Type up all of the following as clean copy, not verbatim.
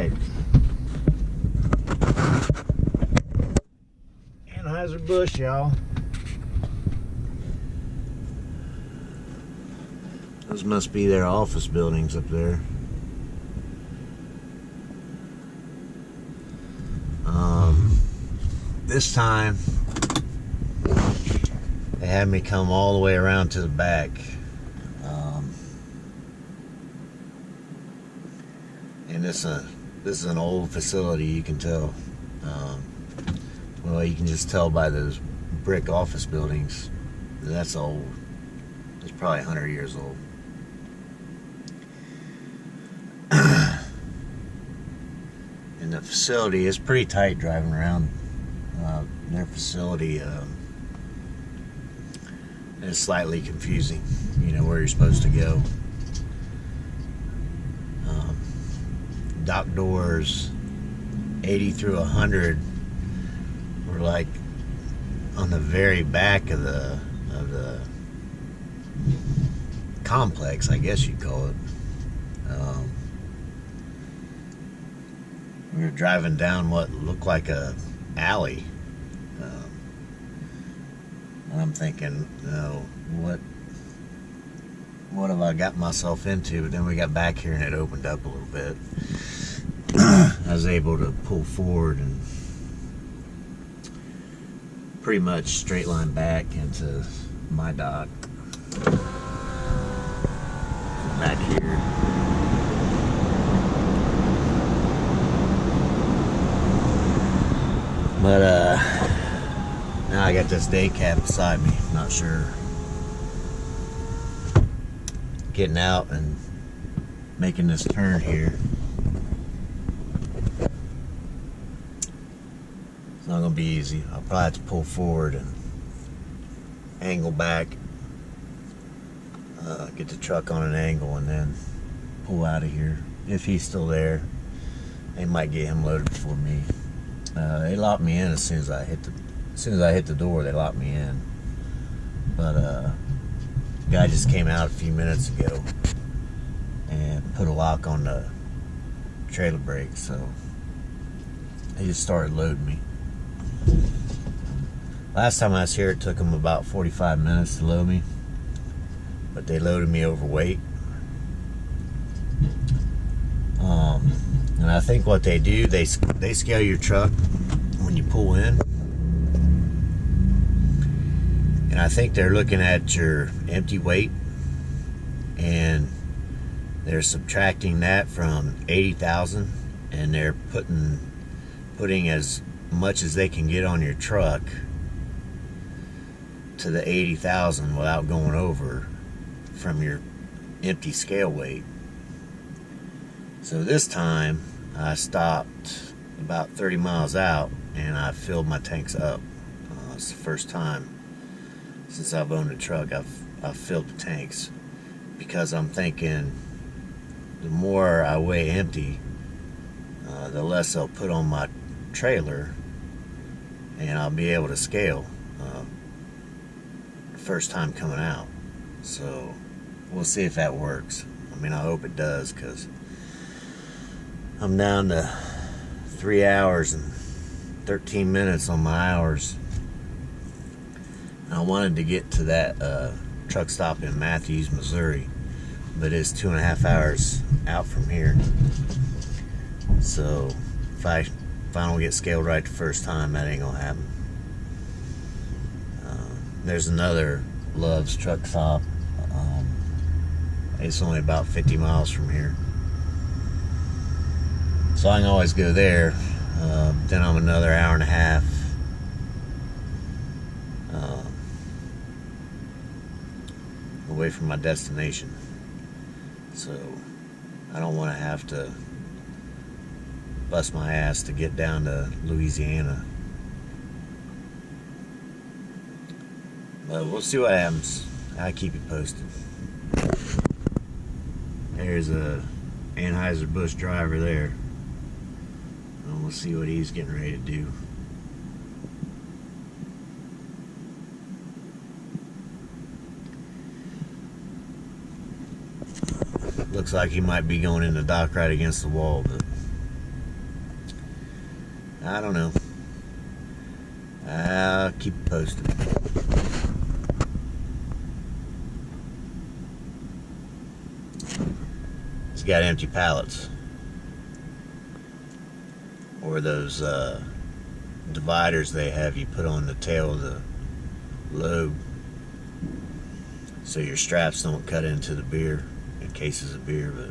Alright. Anheuser-Busch, y'all. Those must be their office buildings up there. This time they had me come all the way around to the back. And this is an old facility, you can tell. Well, you can just tell by those brick office buildings. That's old. It's probably 100 years old. And the facility is pretty tight driving around their facility. It's slightly confusing, you know, where you're supposed to go. Dock doors 80 through 100 were like on the very back of the complex, I guess you'd call it. We were driving down what looked like a alley, and I'm thinking, oh, what have I got myself into? But then we got back here and it opened up a little bit. I was able to pull forward and pretty much straight line back into my dock. Back here. But now I got this day cab beside me. Not sure. Getting out and making this turn here. It's not gonna be easy. I'll probably have to pull forward and angle back, get the truck on an angle, and then pull out of here. If he's still there, they might get him loaded before me. They locked me in as soon as I hit the door. They locked me in, but the guy just came out a few minutes ago and put a lock on the trailer brake, so they just started loading me. Last time I was here, it took them about 45 minutes to load me, but they loaded me overweight. And I think what they do, they scale your truck when you pull in, and I think they're looking at your empty weight, and they're subtracting that from 80,000, and they're putting as much as they can get on your truck to the 80,000 without going over from your empty scale weight. So this time I stopped about 30 miles out and I filled my tanks up. It's the first time since I've owned a truck I've filled the tanks, because I'm thinking the more I weigh empty, the less they'll put on my trailer, and I'll be able to scale the first time coming out. So we'll see if that works. I mean, I hope it does, because I'm down to 3 hours and 13 minutes on my hours. I wanted to get to that truck stop in Matthews, Missouri, but it's 2.5 hours out from here. So if I don't get scaled right the first time, that ain't gonna happen. There's another Love's truck stop. It's only about 50 miles from here, so I can always go there. Then I'm another hour and a half away from my destination, so I don't want to have to bust my ass to get down to Louisiana. But we'll see what happens. I'll keep you posted. There's a Anheuser-Busch driver there, and we'll see what he's getting ready to do. Looks like he might be going in the dock right against the wall, but I don't know. I'll keep it posted. It's got empty pallets. Or those dividers they have you put on the tail of the load so your straps don't cut into the beer, in cases of beer. But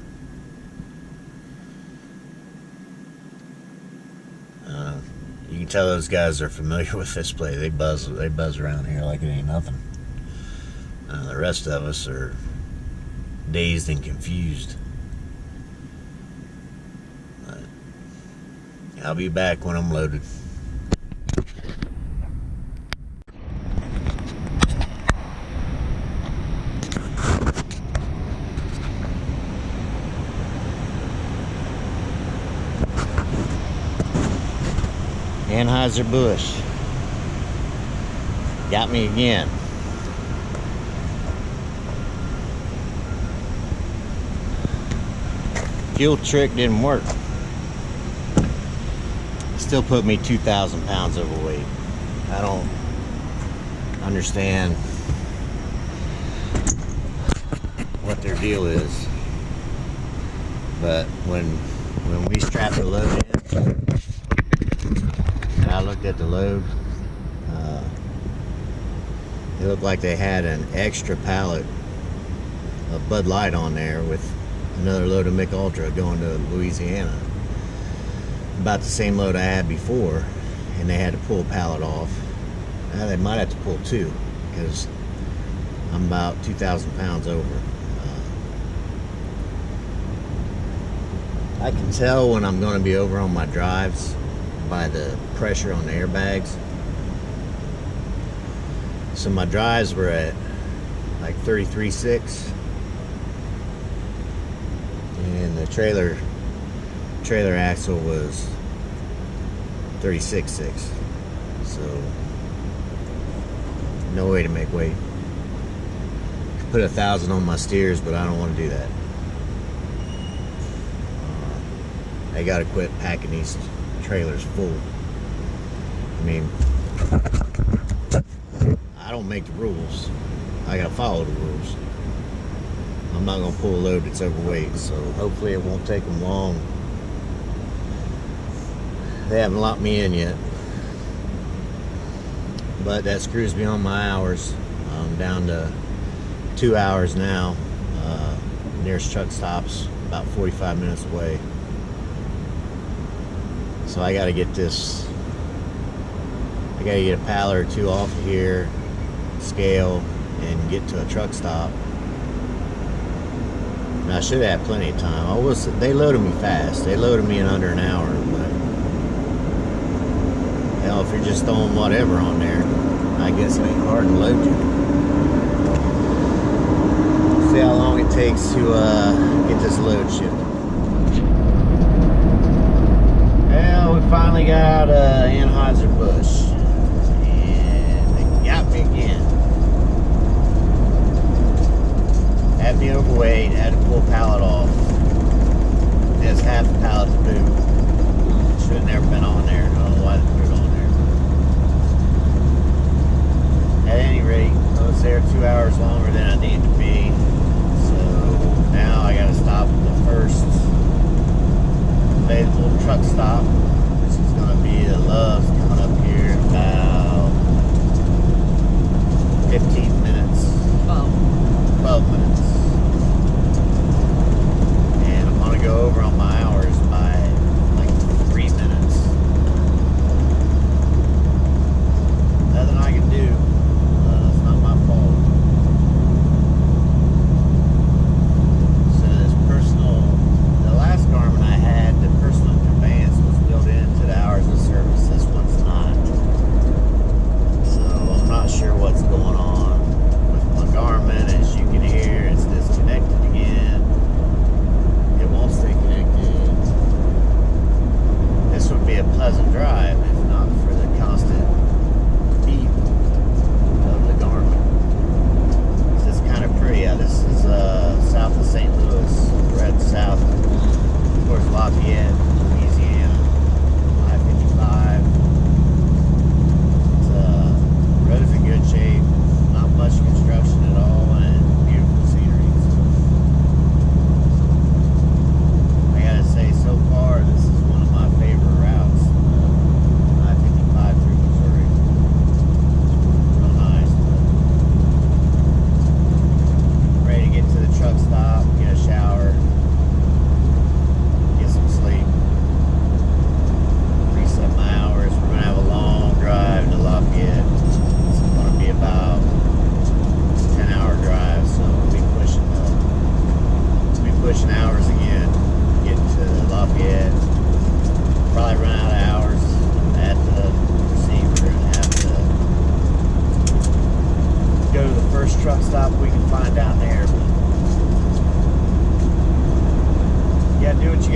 you can tell those guys are familiar with this place. They buzz around here like it ain't nothing. The rest of us are dazed and confused. But I'll be back when I'm loaded. Anheuser-Busch got me again. Fuel trick didn't work. Still put me 2,000 pounds overweight. I don't understand what their deal is, but when we strapped the load in, and I looked at the load, it looked like they had an extra pallet of Bud Light on there with another load of Mick Ultra going to Louisiana. About the same load I had before, and they had to pull a pallet off. Now they might have to pull two, because I'm about 2,000 pounds over. I can tell when I'm going to be over on my drives by the pressure on the airbags. So my drives were at like 33.6, and the trailer axle was 36.6. So no way to make weight. Could put 1,000 on my steers, but I don't want to do that. They gotta quit packing these trailers full. I mean, I don't make the rules. I gotta follow the rules. I'm not gonna pull a load that's overweight, so hopefully it won't take them long. They haven't locked me in yet, but that screws me on my hours. I'm down to 2 hours now. Nearest truck stop's about 45 minutes away. So I gotta get this, I gotta get a pallet or two off of here, scale, and get to a truck stop. Now I should have had plenty of time. They loaded me fast. They loaded me in under an hour, but hell, if you're just throwing whatever on there, I guess it ain't hard to load you. See how long it takes to get this load shipped. Well, we finally got out of Anheuser-Busch, and they got me again. Had me overweight, had to pull a pallet off. There's half a pallet to boot. Should have never been on there. I don't know why they put it on there. At any rate, I was there 2 hours longer than I needed to be. So now I gotta stop at the first available truck stop, which is going to be the Love's coming up here in about 15 minutes. 12 minutes.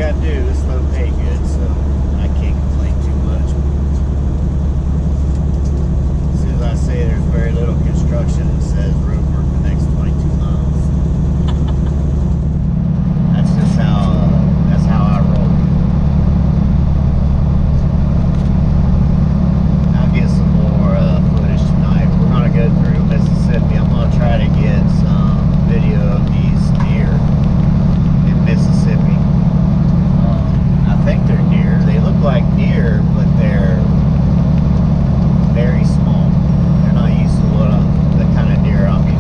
gotta do is slow pay good, so I can't complain too much. As soon as I say there's very little construction, it says road work the next 22 miles. That's just how I roll. I'll get some more footage tonight. We're gonna go through Mississippi. I'm gonna try to get some video of these deer in Mississippi. I think they're deer. They look like deer, but they're very small. They're not used to the kind of deer I'm used to.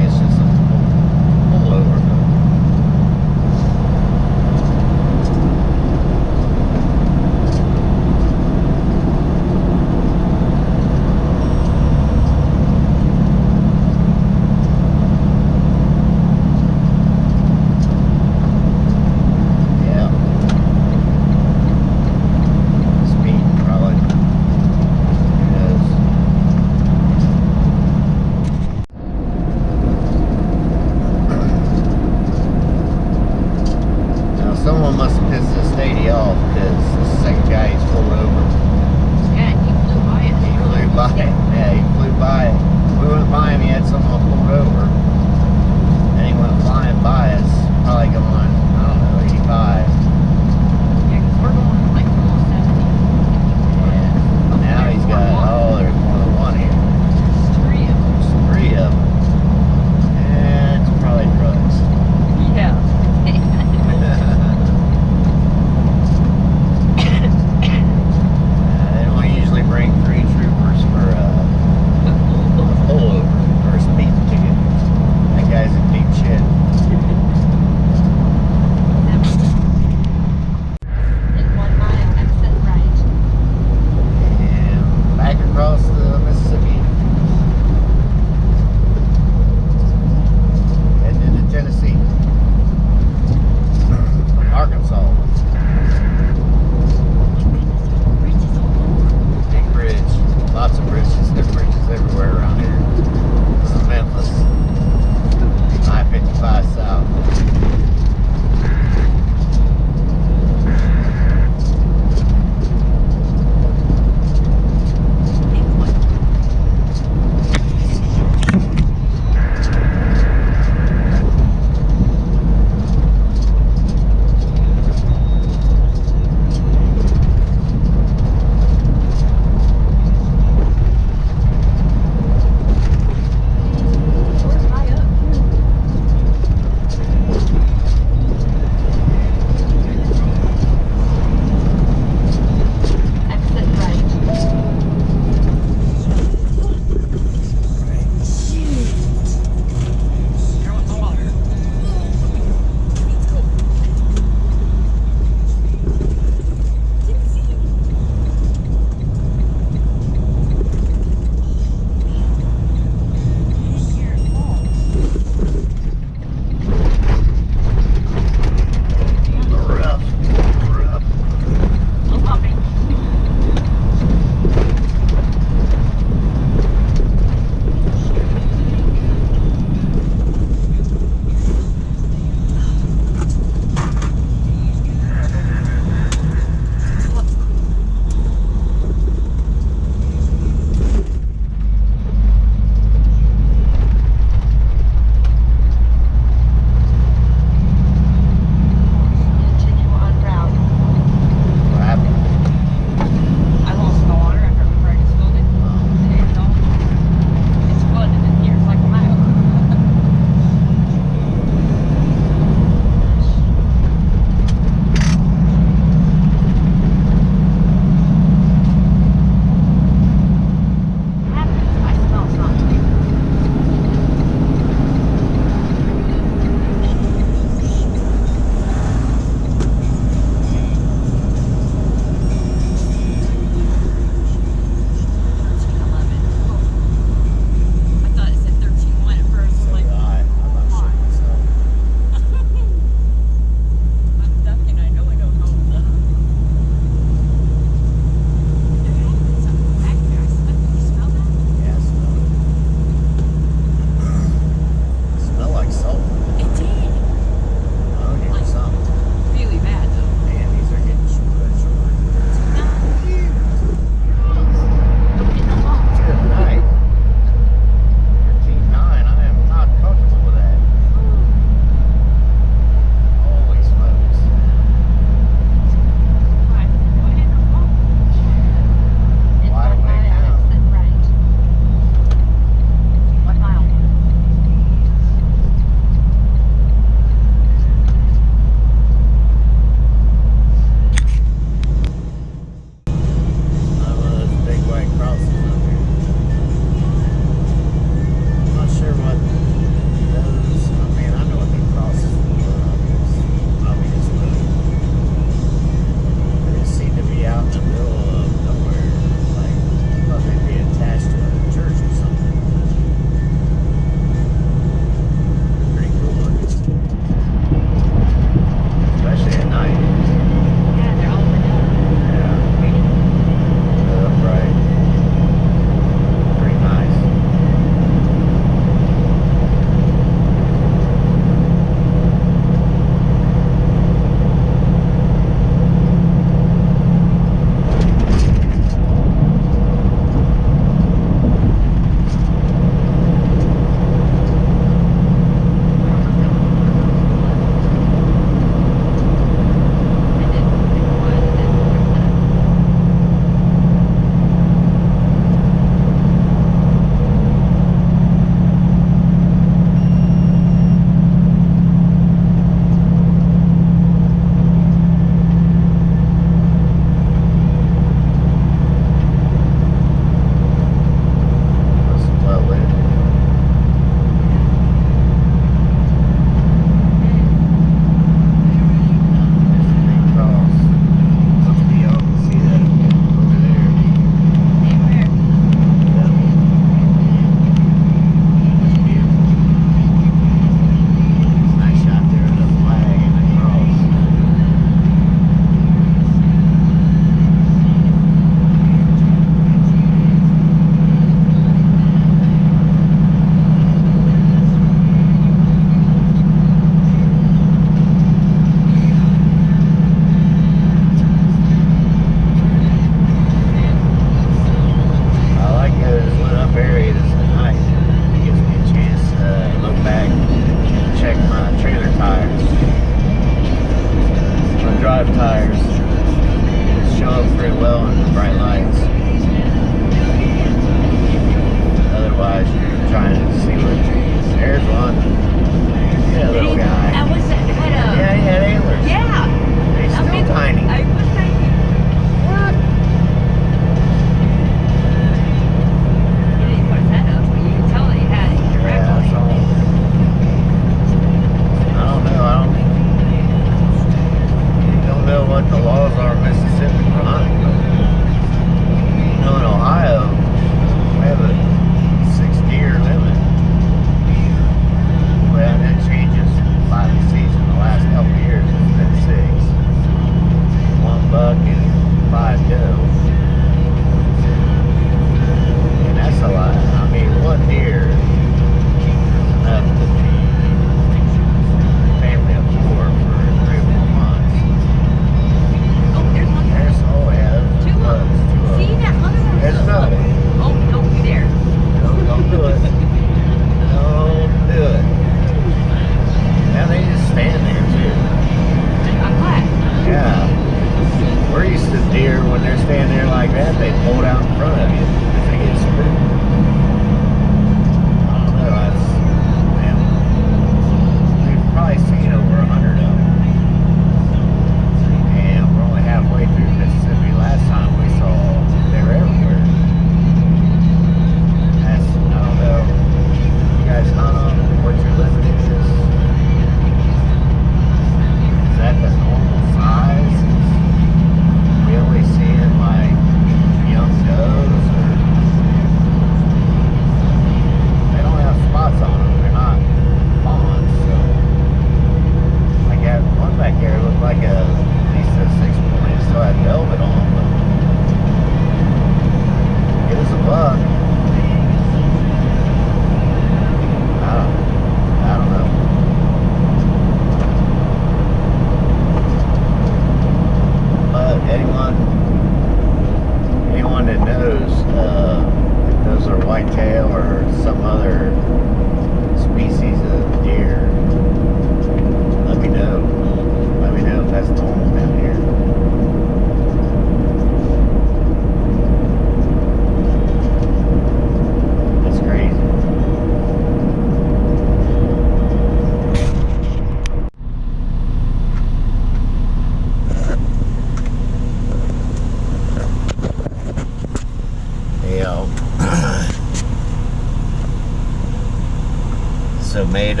made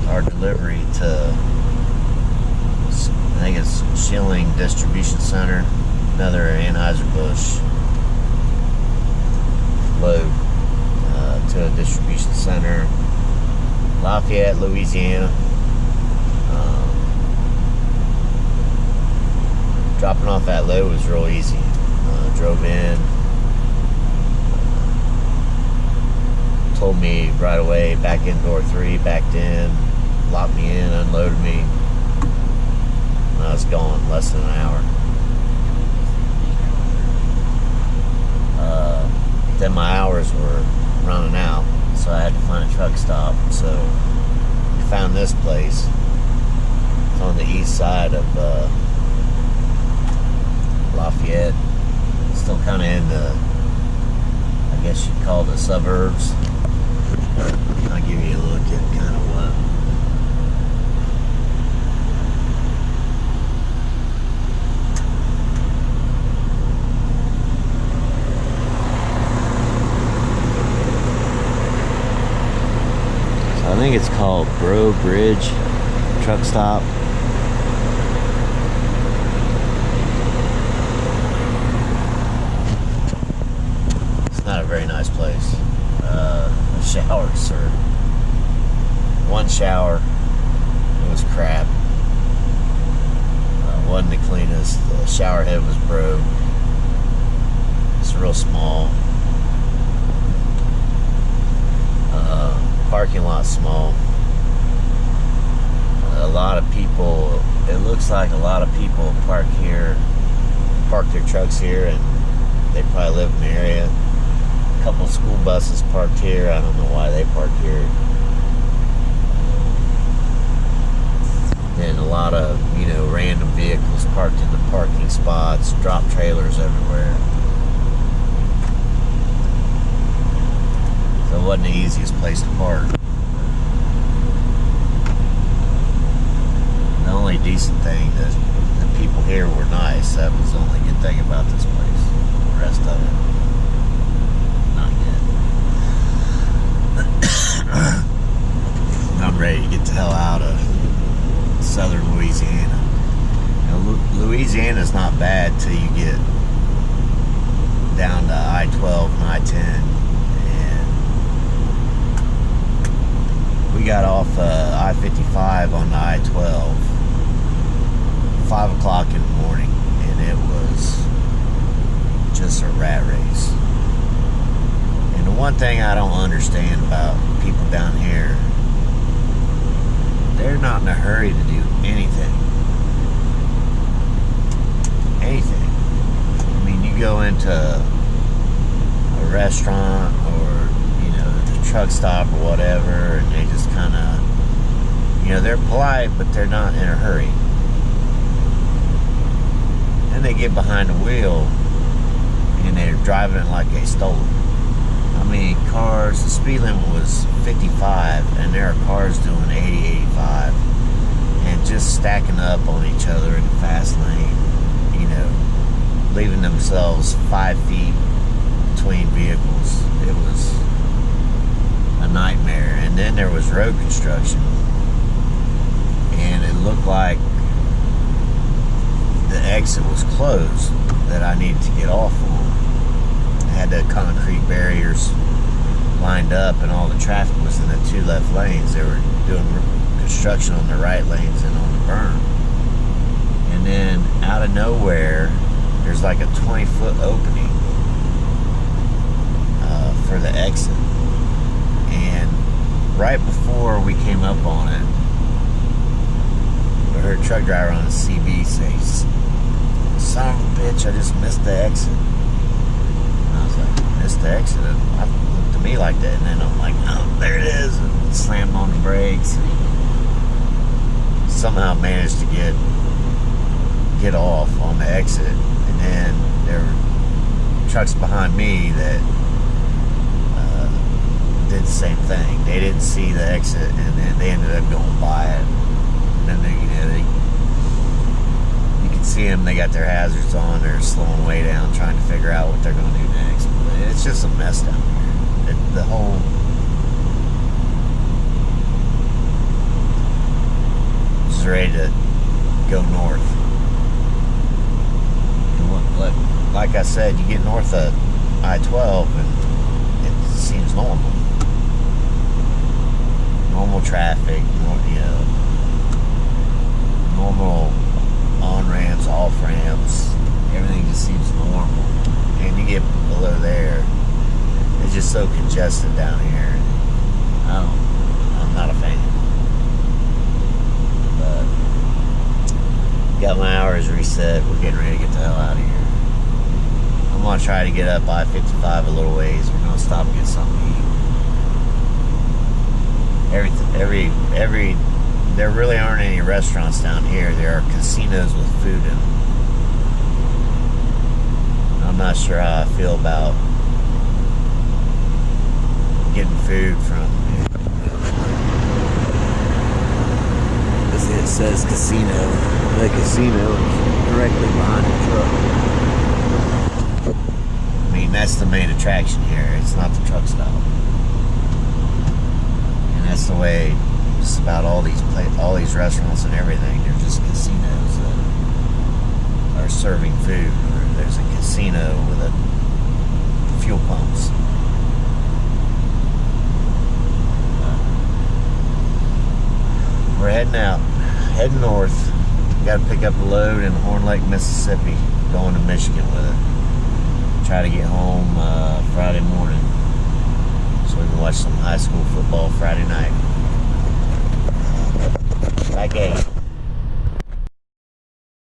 our delivery to, I think it's Schilling Distribution Center, another Anheuser-Busch load to a distribution center, Lafayette, Louisiana. Dropping off that load was real easy. Drove in, told me right away, back in door 3, backed in, locked me in, unloaded me, and I was gone less than an hour. Then my hours were running out, so I had to find a truck stop. So we found this place. It's on the east side of Lafayette. Still kind of in the, I guess you'd call the suburbs. I'll give you a look at kind of what. So I think it's called Bro Bridge Truckstop. Not a very nice place. The showers are one shower. It was crap. Wasn't the cleanest. The shower head was broke. It's real small. Parking lot small. A lot of people. It looks like a lot of people park here, park their trucks here, and they probably live in the area. A couple school buses parked here. I don't know why they parked here. And a lot of, random vehicles parked in the parking spots, drop trailers everywhere. So it wasn't the easiest place to park. The only decent thing is the people here were nice. That was the only good thing about this place. The rest of it, I'm ready to get the hell out of southern Louisiana. Louisiana's not bad till you get down to I-12 and I-10. And we got off I-55 on the I-12 5 o'clock in the morning, and it was just a rat race. And the one thing I don't understand about people down here, they're not in a hurry to do anything. Anything. I mean, you go into a restaurant or, the truck stop or whatever, and they just kind of, they're polite, but they're not in a hurry. Then they get behind the wheel, and they're driving it like they stole it. I mean, cars, the speed limit was 55, and there are cars doing 80, 85, and just stacking up on each other in the fast lane, leaving themselves 5 feet between vehicles. It was a nightmare. And then there was road construction, and it looked like the exit was closed that I needed to get off on. Had the concrete barriers lined up, and all the traffic was in the 2 left lanes. They were doing construction on the right lanes and on the berm. And then out of nowhere, there's like a 20-foot opening for the exit. And right before we came up on it, I heard a truck driver on the CB say, "Son of a bitch, I just missed the exit." And I was like, "Missed the exit?" And it looked to me like that. And then I'm like, "Oh, there it is." And slammed on the brakes. And somehow managed to get off on the exit. And then there were trucks behind me that did the same thing. They didn't see the exit, and then they ended up going by it. And then you can see them. They got their hazards on. They're slowing way down, trying to figure out what they're going to do next. But it's just a mess down here. The whole ready to go north. Like I said, you get north of I-12 and it seems normal. Normal traffic, normal on-ramps, off-ramps. Everything just seems normal. And you get below there, it's just so congested down here. I'm not a fan. But got my hours reset. We're getting ready to get the hell out of here. I'm gonna try to get up I-55 a little ways. We're gonna stop and get something to eat. There really aren't any restaurants down here. There are casinos with food in them. I'm not sure how I feel about getting food from. It says casino. The casino is directly behind the truck. I mean, that's the main attraction here. It's not the truck stop. And that's the way just about all these restaurants and everything. They're just casinos that are serving food. Or there's a casino with a fuel pumps. We're heading out, heading north. Got to pick up a load in Horn Lake, Mississippi, going to Michigan with it. Try to get home Friday morning so we can watch some high school football Friday night. Back 8.